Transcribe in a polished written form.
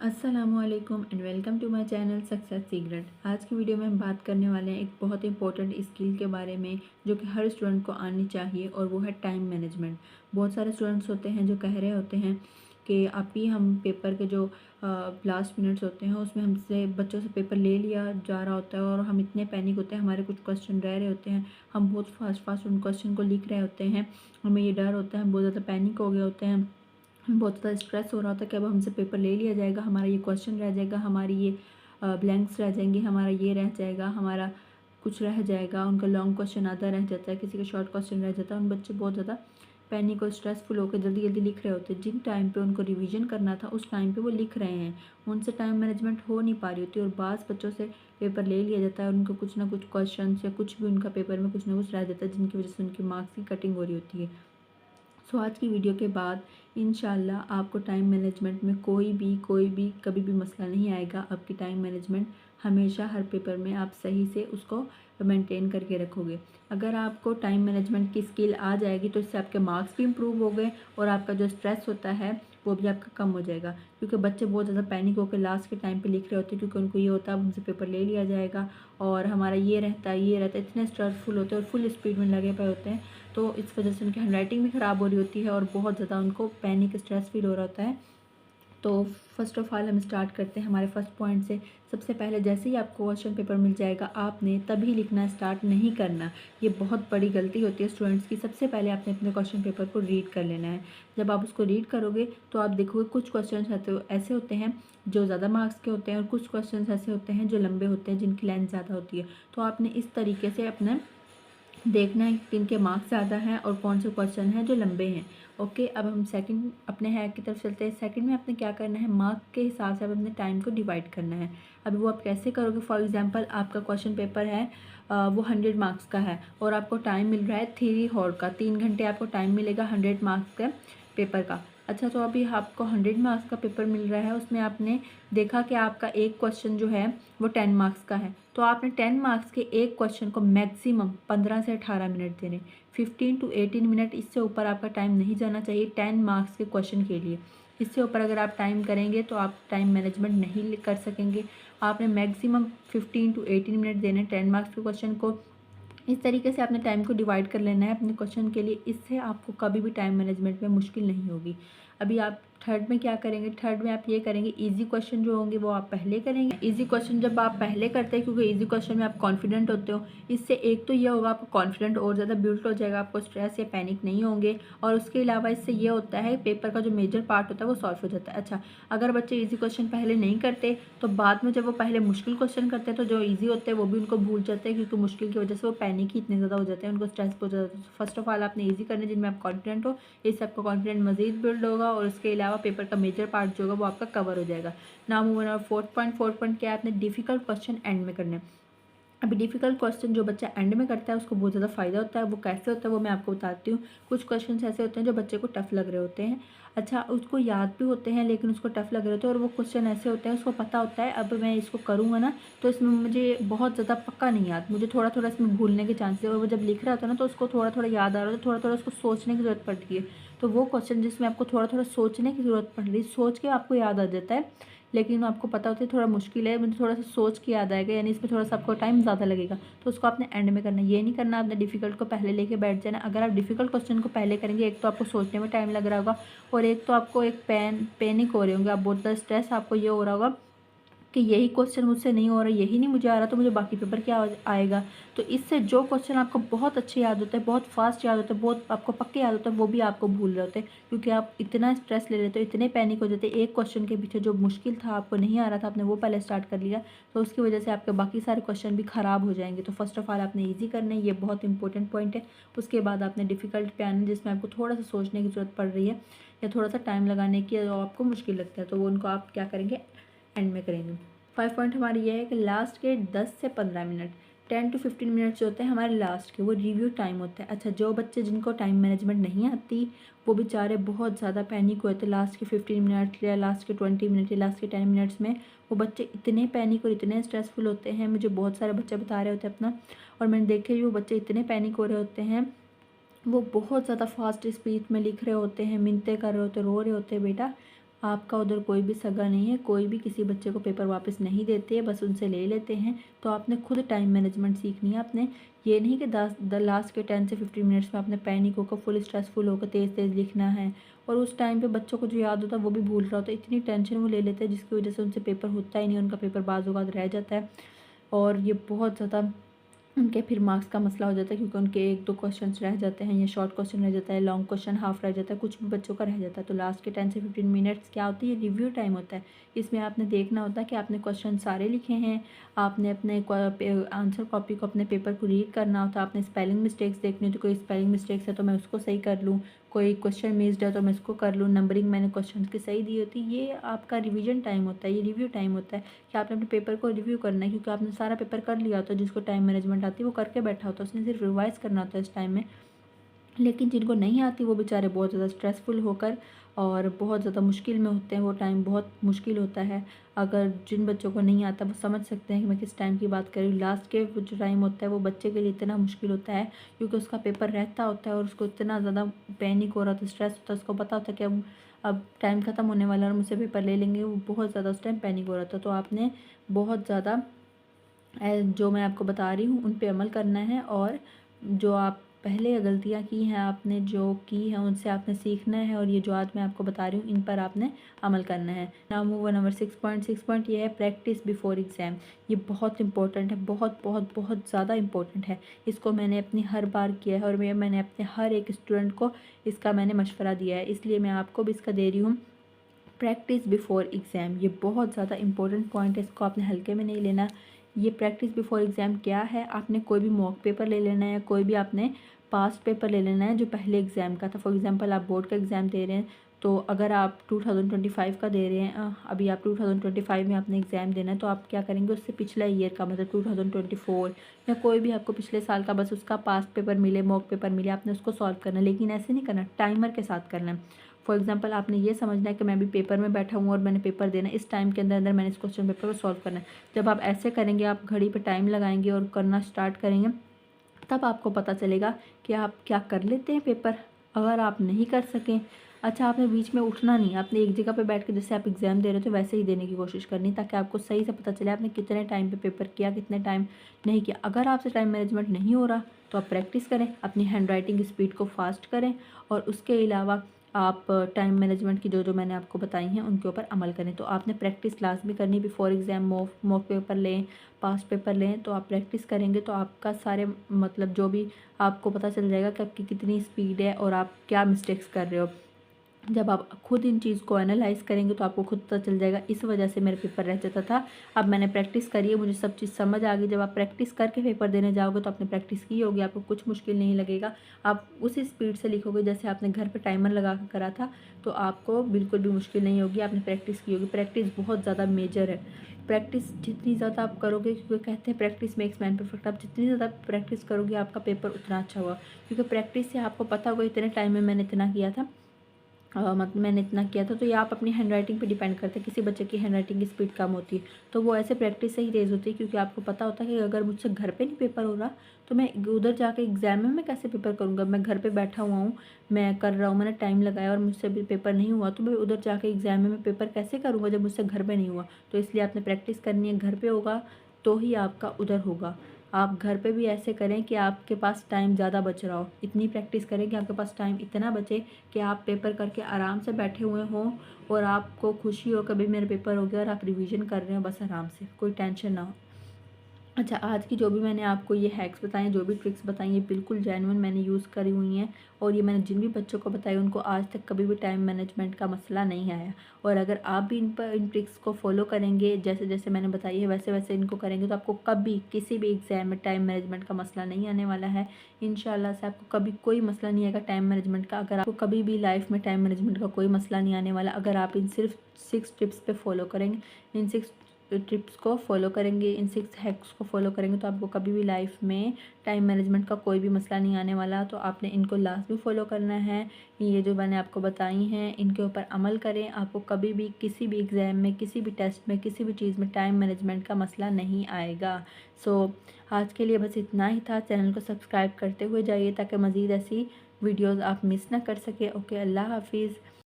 अस्सलामुअलैकुम and welcome to my channel success secret. आज की वीडियो में हम बात करने वाले हैं एक बहुत इंपॉर्टेंट स्किल के बारे में जो कि हर स्टूडेंट को आनी चाहिए, और वो है टाइम मैनेजमेंट। बहुत सारे स्टूडेंट्स होते हैं जो कह रहे होते हैं कि अभी हम पेपर के जो लास्ट मिनट्स होते हैं उसमें हमसे बच्चों से पेपर ले लिया जा रहा होता है और हम इतने पैनिक होते हैं, हमारे कुछ क्वेश्चन रह रहे होते हैं, हम बहुत फास्ट उन क्वेश्चन को लिख रहे होते हैं, हमें ये डर होता है, हम बहुत ज़्यादा पैनिक हो गए होते हैं, बहुत ज़्यादा स्ट्रेस हो रहा होता है कि अब हमसे पेपर ले लिया जाएगा, हमारा ये क्वेश्चन रह जाएगा, हमारी ये ब्लैंक्स रह जाएंगे, हमारा ये रह जाएगा, हमारा कुछ रह जाएगा। उनका लॉन्ग क्वेश्चन आधा रह जाता है, किसी का शॉर्ट क्वेश्चन रह जाता है। उन बच्चे बहुत ज़्यादा पैनिक और स्ट्रेसफुल होकर जल्दी जल्दी लिख रहे होते हैं। जिन टाइम पे उनको रिवीजन करना था उस टाइम पे वो लिख रहे हैं, उनसे टाइम मैनेजमेंट हो नहीं पा रही होती, और बाज़ बच्चों से पेपर ले लिया जाता है और उनको कुछ ना कुछ क्वेश्चन या कुछ भी उनका पेपर में कुछ ना कुछ रह जाता है, जिनकी वजह से उनकी मार्क्स की कटिंग हो रही होती है। सो आज की वीडियो के बाद इंशाल्लाह आपको टाइम मैनेजमेंट में कोई भी कभी भी मसला नहीं आएगा। आपकी टाइम मैनेजमेंट हमेशा हर पेपर में आप सही से उसको मेंटेन करके रखोगे। अगर आपको टाइम मैनेजमेंट की स्किल आ जाएगी तो इससे आपके मार्क्स भी इम्प्रूव हो गए और आपका जो स्ट्रेस होता है वो भी आपका कम हो जाएगा। क्योंकि बच्चे बहुत ज़्यादा पैनिक होकर लास्ट के टाइम पे लिख रहे होते हैं, क्योंकि उनको ये होता है अब हमसे पेपर ले लिया जाएगा और हमारा ये रहता है, इतने स्ट्रेसफुल होते हैं और फुल स्पीड में लगे पड़े होते हैं। तो इस वजह से उनकी हैंडराइटिंग भी ख़राब हो रही होती है और बहुत ज़्यादा उनको पैनिक स्ट्रेस फील हो रहा होता है। तो फर्स्ट ऑफ़ ऑल हम स्टार्ट करते हैं हमारे फर्स्ट पॉइंट से। सबसे पहले जैसे ही आपको क्वेश्चन पेपर मिल जाएगा आपने तभी लिखना स्टार्ट नहीं करना। ये बहुत बड़ी गलती होती है स्टूडेंट्स की। सबसे पहले आपने अपने क्वेश्चन पेपर को रीड कर लेना है। जब आप उसको रीड करोगे तो आप देखोगे कुछ क्वेश्चन ऐसे होते हैं जो ज़्यादा मार्क्स के होते हैं और कुछ क्वेश्चन ऐसे होते हैं जो लंबे होते हैं, जिनकी लेंथ ज़्यादा होती है। तो आपने इस तरीके से अपना देखना है कि किन के मार्क्स ज़्यादा हैं और कौन से क्वेश्चन हैं जो लंबे हैं। ओके, अब हम सेकंड अपने हैक की तरफ चलते हैं। सेकंड में आपने क्या करना है, मार्क के हिसाब से आप अपने टाइम को डिवाइड करना है। अब वो आप कैसे करोगे, फॉर एग्जांपल आपका क्वेश्चन पेपर है वो 100 मार्क्स का है और आपको टाइम मिल रहा है 3 हॉर का, 3 घंटे आपको टाइम मिलेगा 100 मार्क्स का पेपर का। अच्छा, तो अभी आपको 100 मार्क्स का पेपर मिल रहा है, उसमें आपने देखा कि आपका एक क्वेश्चन जो है वो 10 मार्क्स का है, तो आपने 10 मार्क्स के एक क्वेश्चन को मैक्सिमम 15 से 18 मिनट देने, 15 to 18 मिनट, इससे ऊपर आपका टाइम नहीं जाना चाहिए 10 मार्क्स के क्वेश्चन के लिए। इससे ऊपर अगर आप टाइम करेंगे तो आप टाइम मैनेजमेंट नहीं कर सकेंगे। आपने मैक्सिमम 15 to 18 मिनट देने 10 मार्क्स के क्वेश्चन को। इस तरीके से आपने टाइम को डिवाइड कर लेना है अपने क्वेश्चन के लिए। इससे आपको कभी भी टाइम मैनेजमेंट में मुश्किल नहीं होगी। अभी आप थर्ड में क्या करेंगे, थर्ड में आप ये करेंगे, इजी क्वेश्चन जो होंगे वो आप पहले करेंगे। इजी क्वेश्चन जब आप पहले करते हैं, क्योंकि इजी क्वेश्चन में आप कॉन्फिडेंट होते हो, इससे एक तो ये होगा आपको कॉन्फिडेंट और ज़्यादा बिल्ड हो जाएगा, आपको स्ट्रेस या पैनिक नहीं होंगे, और उसके अलावा इससे ये होता है पेपर का जो मेजर पार्ट होता है वो सॉल्व हो जाता है। अच्छा, अगर बच्चे इजी क्वेश्चन पहले नहीं करते तो बाद में जब वो पहले मुश्किल क्वेश्चन करते हैं तो जो ईजी होते हैं वो भी उनको भूल जाते हैं, क्योंकि मुश्किल की वजह से वो पैनिक ही इतने ज़्यादा हो जाते हैं, उनको स्ट्रेस बहुत ज़्यादा। फर्स्ट ऑफ ऑल आपने ईजी करने जिनमें आप कॉन्फिडेंट हो, इससे आपका कॉन्फिडेंट मजीद बिल्ड होगा और उसके अलावा पेपर का मेजर पार्ट जो होगा वो आपका कवर हो जाएगा। Now move on. Fourth point क्या है, आपने डिफिकल्ट क्वेश्चन एंड में करने हैं। अभी डिफिकल्ट क्वेश्चन जो बच्चा एंड में करता है उसको बहुत ज़्यादा फ़ायदा होता है। वो कैसे होता है वो मैं आपको बताती हूँ। कुछ क्वेश्चन ऐसे होते हैं जो बच्चे को टफ़ लग रहे होते हैं, अच्छा उसको याद भी होते हैं लेकिन उसको टफ़ लग रहे होते हैं, और वो क्वेश्चन ऐसे होते हैं उसको पता होता है अब मैं इसको करूँगा ना तो इसमें मुझे बहुत ज़्यादा पक्का नहीं याद, मुझे थोड़ा थोड़ा इसमें भूलने के चांसेस है, और वो जब लिख रहा होता है ना तो उसको थोड़ा थोड़ा याद आ रहा है, तो थोड़ा थोड़ा उसको सोचने की ज़रूरत पड़ती है। तो वो क्वेश्चन जिसमें आपको थोड़ा थोड़ा सोचने की ज़रूरत पड़ रही है, सोच के आपको याद आ जाता है, लेकिन आपको पता होता है थोड़ा मुश्किल है, मुझे थोड़ा सा सोच के याद आएगा, यानी इसमें थोड़ा सा आपको टाइम ज़्यादा लगेगा, तो उसको आपने एंड में करना है। ये नहीं करना आपने डिफ़िकल्ट को पहले लेके बैठ जाना। अगर आप डिफ़िकल्ट क्वेश्चन को पहले करेंगे, एक तो आपको सोचने में टाइम लग रहा होगा और एक तो आपको एक पैनिक हो रहे होंगे, आप बहुत ज़्यादा स्ट्रेस आपको ये हो रहा होगा कि यही क्वेश्चन मुझसे नहीं हो रहा, यही नहीं मुझे आ रहा, तो मुझे बाकी पेपर क्या आएगा। तो इससे जो क्वेश्चन आपको बहुत अच्छे याद होते हैं, बहुत फास्ट याद होते हैं, बहुत आपको पक्के याद होते हैं, वो भी आपको भूल रहे होते हैं, क्योंकि आप इतना स्ट्रेस ले लेते हो, इतने पैनिक हो जाते हैं। एक क्वेश्चन के पीछे जो मुश्किल था, आपको नहीं आ रहा था, आपने वो पहले स्टार्ट कर लिया, तो उसकी वजह से आपके बाकी सारे क्वेश्चन भी ख़राब हो जाएंगे। तो फर्स्ट ऑफ ऑल आपने ईजी करना है, ये बहुत इंपॉर्टेंट पॉइंट है। उसके बाद आपने डिफ़िकल्ट पे आना, जिसमें आपको थोड़ा सा सोचने की ज़रूरत पड़ रही है या थोड़ा सा टाइम लगाने की, जो आपको मुश्किल लगता है, तो वो उनको आप क्या करेंगे, एंड में करेंगे। 5 पॉइंट हमारी ये है कि लास्ट के 10 से 15 मिनट, 10 to 15 मिनट्स जो होते हैं हमारे लास्ट के, वो रिव्यू टाइम होता है। अच्छा, जो बच्चे जिनको टाइम मैनेजमेंट नहीं आती वो बेचारे बहुत ज़्यादा पैनिक होते हैं लास्ट के 15 मिनट या लास्ट के 20 मिनट या लास्ट के 10 मिनट्स में। वो बच्चे इतने पैनिक और इतने स्ट्रेसफुल होते हैं, मुझे बहुत सारे बच्चे बता रहे होते हैं अपना, और मैंने देखे भी वो बच्चे इतने पैनिक हो रहे होते हैं, वो बहुत ज़्यादा फास्ट स्पीड में लिख रहे होते हैं, मिन्नतें कर रहे होते हैं, रो रहे होते हैं, बेटा आपका उधर कोई भी सगा नहीं है, कोई भी किसी बच्चे को पेपर वापस नहीं देते, बस उनसे ले लेते हैं। तो आपने खुद टाइम मैनेजमेंट सीखनी है। आपने ये नहीं कि लास्ट के 10 से 15 मिनट्स में आपने पैनिक होकर फुल स्ट्रेसफुल होकर तेज़ तेज़ लिखना है, और उस टाइम पे बच्चों को जो याद होता है वो भी भूल रहा होता है। इतनी टेंशन वो ले लेते हैं जिसकी वजह से उनसे पेपर होता ही नहीं, उनका पेपर बाज़-ओ-बात रह जाता है, और ये बहुत ज़्यादा उनके फिर मार्क्स का मसला हो जाता है, क्योंकि उनके 1-2 क्वेश्चंस रह जाते हैं, या शॉर्ट क्वेश्चन रह जाता है, लॉन्ग क्वेश्चन हाफ रह जाता है, कुछ भी बच्चों का रह जाता है। तो लास्ट के 10 से 15 मिनट्स क्या होती है, रिव्यू टाइम होता है। इसमें आपने देखना होता है कि आपने क्वेश्चन सारे लिखे हैं, आपने अपने आंसर कॉपी को, अपने पेपर को रीड करना होता है, आपने स्पेलिंग मिस्टेक्स देखनी होती है, कोई स्पेलिंग मिस्टेक्स है तो मैं उसको सही कर लूँ, कोई क्वेश्चन मिस्ड है तो मैं इसको कर लूँ, नंबरिंग मैंने क्वेश्चन की सही दी होती है। ये आपका रिवीजन टाइम होता है, ये रिव्यू टाइम होता है कि आपने अपने पेपर को रिव्यू करना है, क्योंकि आपने सारा पेपर कर लिया होता है। जिसको टाइम मैनेजमेंट आती है वो करके बैठा होता है, उसने सिर्फ रिवाइज़ करना होता है इस टाइम में। लेकिन जिनको नहीं आती वो बेचारे बहुत ज़्यादा स्ट्रेसफुल होकर और बहुत ज़्यादा मुश्किल में होते हैं, वो टाइम बहुत मुश्किल होता है। अगर जिन बच्चों को नहीं आता वो समझ सकते हैं कि मैं किस टाइम की बात कर रही हूँ। लास्ट के वो जो टाइम होता है वो बच्चे के लिए इतना मुश्किल होता है, क्योंकि उसका पेपर रहता होता है और उसको इतना ज़्यादा पैनिक हो रहा था, स्ट्रेस होता है, उसको पता होता है कि अब टाइम ख़त्म होने वाला है और मुझसे पेपर ले लेंगे। वो बहुत ज़्यादा उस टाइम पैनिक हो रहा था। तो आपने बहुत ज़्यादा जो मैं आपको बता रही हूँ उन पे अमल करना है, और जो आप पहले गलतियाँ की हैं, आपने जो की हैं उनसे आपने सीखना है, और ये जो आज मैं आपको बता रही हूँ इन पर आपने अमल करना है। नाउ मूव नंबर 6 पॉइंट ये है प्रैक्टिस बिफोर एग्ज़ाम। ये बहुत इंपॉर्टेंट है, बहुत बहुत बहुत ज़्यादा इंपॉर्टेंट है। इसको मैंने अपनी हर बार किया है, और मैंने अपने हर एक स्टूडेंट को इसका मैंने मशवरा दिया है, इसलिए मैं आपको भी इसका दे रही हूँ। प्रैक्टिस बिफोर एग्ज़ाम, ये बहुत ज़्यादा इंपॉर्टेंट पॉइंट है, इसको आपने हल्के में नहीं लेना। ये प्रैक्टिस बिफोर एग्ज़ाम क्या है, आपने कोई भी मॉक पेपर ले लेना है, कोई भी आपने पास्ट पेपर ले लेना है जो पहले एग्ज़ाम का था। फॉर एग्ज़ाम्पल आप बोर्ड का एग्ज़ाम दे रहे हैं, तो अगर आप 2025 का दे रहे हैं, अभी आप 2025 में आपने एग्ज़ाम देना है, तो आप क्या करेंगे, उससे पिछला ईयर का मतलब 2024 या कोई भी आपको पिछले साल का बस उसका पास्ट पेपर मिले, मॉक पेपर मिले, आपने उसको सॉल्व करना है। लेकिन ऐसे नहीं करना, टाइमर के साथ करना है। फॉर एग्जाम्पल आपने ये समझना है कि मैं भी पेपर में बैठा हूँ और मैंने पेपर देना है, इस टाइम के अंदर अंदर मैंने इस क्वेश्चन पेपर को सॉल्व करना है। जब आप ऐसे करेंगे, आप घड़ी पे टाइम लगाएंगे और करना स्टार्ट करेंगे, तब आपको पता चलेगा कि आप क्या कर लेते हैं पेपर। अगर आप नहीं कर सकें, अच्छा आपने बीच में उठना नहीं, आपने एक जगह पे बैठ के जैसे आप एग्ज़ाम दे रहे हो तो वैसे ही देने की कोशिश करनी, ताकि आपको सही से पता चले आपने कितने टाइम पे पेपर किया, कितने टाइम नहीं किया। अगर आपसे टाइम मैनेजमेंट नहीं हो रहा तो आप प्रैक्टिस करें, अपनी हैंड राइटिंग स्पीड को फास्ट करें, और उसके अलावा आप टाइम मैनेजमेंट की जो जो मैंने आपको बताई हैं उनके ऊपर अमल करें। तो आपने प्रैक्टिस क्लास भी करनी, बिफोर एग्ज़ाम मॉक पेपर लें, पास्ट पेपर लें, तो आप प्रैक्टिस करेंगे तो आपका सारे मतलब जो भी आपको पता चल जाएगा कि आपकी कितनी स्पीड है और आप क्या मिस्टेक्स कर रहे हो। जब आप खुद इन चीज़ को एनालाइज़ करेंगे तो आपको खुद पता चल जाएगा, इस वजह से मेरा पेपर रह जाता था, अब मैंने प्रैक्टिस करी है, मुझे सब चीज़ समझ आ गई। जब आप प्रैक्टिस करके पेपर देने जाओगे तो आपने प्रैक्टिस की होगी, आपको कुछ मुश्किल नहीं लगेगा, आप उसी स्पीड से लिखोगे जैसे आपने घर पे टाइमर लगा कर करा था, तो आपको बिल्कुल भी मुश्किल नहीं होगी, आपने प्रैक्टिस की होगी। प्रैक्टिस बहुत ज़्यादा मेजर है। प्रैक्टिस जितनी ज़्यादा आप करोगे, क्योंकि कहते हैं प्रैक्टिस मेक्स मैन परफेक्ट, आप जितनी ज़्यादा प्रैक्टिस करोगे आपका पेपर उतना अच्छा होगा, क्योंकि प्रैक्टिस से आपको पता होगा इतने टाइम में मैंने इतना किया था, मतलब मैंने इतना किया था। तो ये आप अपनी हैंड राइटिंग पे डिपेंड करते हैं, किसी बच्चे की हैंड राइटिंग की स्पीड कम होती है तो वो ऐसे प्रैक्टिस से ही तेज़ होती है, क्योंकि आपको पता होता है कि अगर मुझसे घर पे नहीं पेपर हो रहा तो मैं उधर जाके एग्ज़ाम में मैं कैसे पेपर करूँगा। मैं घर पे बैठा हुआ हूँ, मैं कर रहा हूँ, मैंने टाइम लगाया और मुझसे भी पेपर नहीं हुआ, तो मैं उधर जाके एग्ज़ाम में मैं पेपर कैसे करूँगा जब मुझसे घर पे नहीं हुआ। तो इसलिए आपने प्रैक्टिस करनी है, घर पे होगा तो ही आपका उधर होगा। आप घर पे भी ऐसे करें कि आपके पास टाइम ज़्यादा बच रहा हो, इतनी प्रैक्टिस करें कि आपके पास टाइम इतना बचे कि आप पेपर करके आराम से बैठे हुए हों, और आपको खुशी हो कभी मेरा पेपर हो गया और आप रिवीजन कर रहे हो बस आराम से, कोई टेंशन ना हो। अच्छा, आज की जो भी मैंने आपको ये हैक्स बताए हैं, जो भी ट्रिक्स बताई हैं, बिल्कुल जेन्युइन मैंने यूज़ करी हुई हैं, और ये मैंने जिन भी बच्चों को बताई उनको आज तक कभी भी टाइम मैनेजमेंट का मसला नहीं आया। और अगर आप भी इन ट्रिक्स को फॉलो करेंगे, जैसे जैसे मैंने बताई है वैसे वैसे इनको करेंगे, तो आपको कभी किसी भी एग्ज़ाम में टाइम मैनेजमेंट का मसला नहीं आने वाला है। इंशाल्लाह से आपको कभी कोई मसला नहीं आएगा टाइम मैनेजमेंट का। अगर आपको कभी भी लाइफ में टाइम मैनेजमेंट का कोई मसला नहीं आने वाला, अगर आप इन सिर्फ 6 टिप्स पे फॉलो करेंगे, इन 6 टिप्स को फॉलो करेंगे, इन 6 हैक्स को फॉलो करेंगे, तो आपको कभी भी लाइफ में टाइम मैनेजमेंट का कोई भी मसला नहीं आने वाला। तो आपने इनको लाजमी फॉलो करना है। ये जो मैंने आपको बताई हैं इनके ऊपर अमल करें, आपको कभी भी किसी भी एग्ज़ाम में, किसी भी टेस्ट में, किसी भी चीज़ में टाइम मैनेजमेंट का मसला नहीं आएगा। आज के लिए बस इतना ही था। चैनल को सब्सक्राइब करते हुए जाइए ताकि मज़ीद ऐसी वीडियोज़ आप मिस ना कर सके। ओके, अल्लाह हाफिज़।